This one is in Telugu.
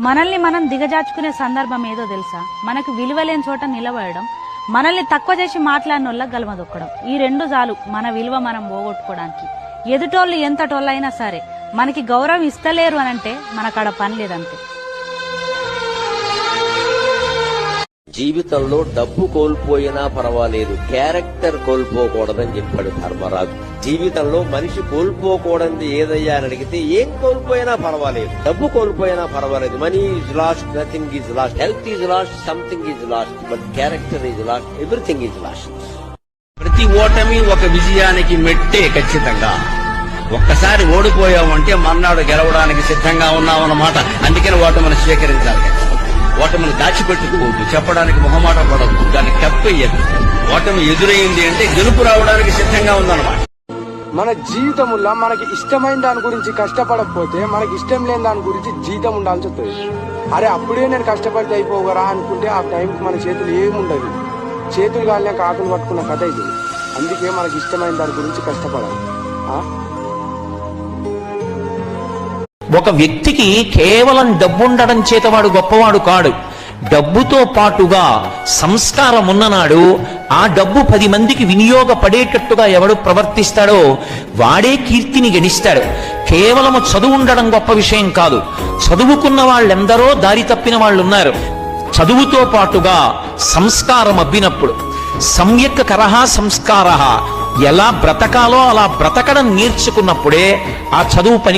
మనల్ని మనం దిగజార్చుకునే సందర్భం ఏదో తెలుసా? మనకు విలువలేని చోట నిలబడడం, మనల్ని తక్కువ చేసి మాట్లాడిన వాళ్ళకి గలమదొక్కడం. ఈ రెండు చాలు మన విలువ మనం పోగొట్టుకోవడానికి. ఎదుటోళ్ళు ఎంతటోళ్ళైనా సరే మనకి గౌరవం ఇస్తలేరు అనంటే మనకాడ పని లేదంతే. జీవితంలో డబ్బు కోల్పోయినా పర్వాలేదు, క్యారెక్టర్ కోల్పోకూడదని చెప్పాడు ధర్మరాజు. జీవితంలో మనిషి కోల్పోకూడదు ఏదయ్యా అని అడిగితే ఏం కోల్పోయినా పర్వాలేదు, డబ్బు కోల్పోయినా పర్వాలేదు. Money is lost, nothing is lost, health is lost, something is lost, but character is lost, everything is lost. ప్రతి ఓటమి ఒక విజయానికి మెట్టే. ఖచ్చితంగా ఒక్కసారి ఓడిపోయామంటే మర్నాడు గెలవడానికి సిద్ధంగా ఉన్నామన్నమాట. అందుకని ఓటమిని స్వీకరించాలి. ఓటమిని దాచిపెట్టుకోవద్దు, చెప్పడానికి మొహమాట పడద్దు, దాన్ని కప్పేయద్దు. ఓటమి ఎదురైంది అంటే గెలుపు రావడానికి సిద్ధంగా ఉందన్నమాట. మన జీవితంలో మనకి ఇష్టమైన దాని గురించి కష్టపడకపోతే మనకి ఇష్టం లేని దాని గురించి జీవితం ఉండాల్సి వస్తుంది. అరే అప్పుడే నేను కష్టపడితే అయిపోగరా అనుకుంటే ఆ టైంకి మన చేతులు ఏముండదు. చేతులు కాలిన కాకులు పట్టుకున్న కథ ఇది. అందుకే మనకి ఇష్టమైన దాని గురించి కష్టపడాలి. ఒక వ్యక్తికి కేవలం డబ్బుండడం చేత వాడు గొప్పవాడు కాడు. డబ్బుతో పాటుగా సంస్కారం ఉన్ననాడు ఆ డబ్బు 10 మందికి వినియోగపడేటట్టుగా ఎవడు ప్రవర్తిస్తాడో వాడే కీర్తిని గణిస్తాడు. కేవలము చదువు ఉండడం గొప్ప విషయం కాదు. చదువుకున్న వాళ్ళెందరో దారి తప్పిన వాళ్ళు ఉన్నారు. చదువుతో పాటుగా సంస్కారం అబ్బినప్పుడు, సమ్యక్ కరహ సంస్కార, ఎలా బ్రతకాలో అలా బ్రతకడం నేర్చుకున్నప్పుడే ఆ చదువు పని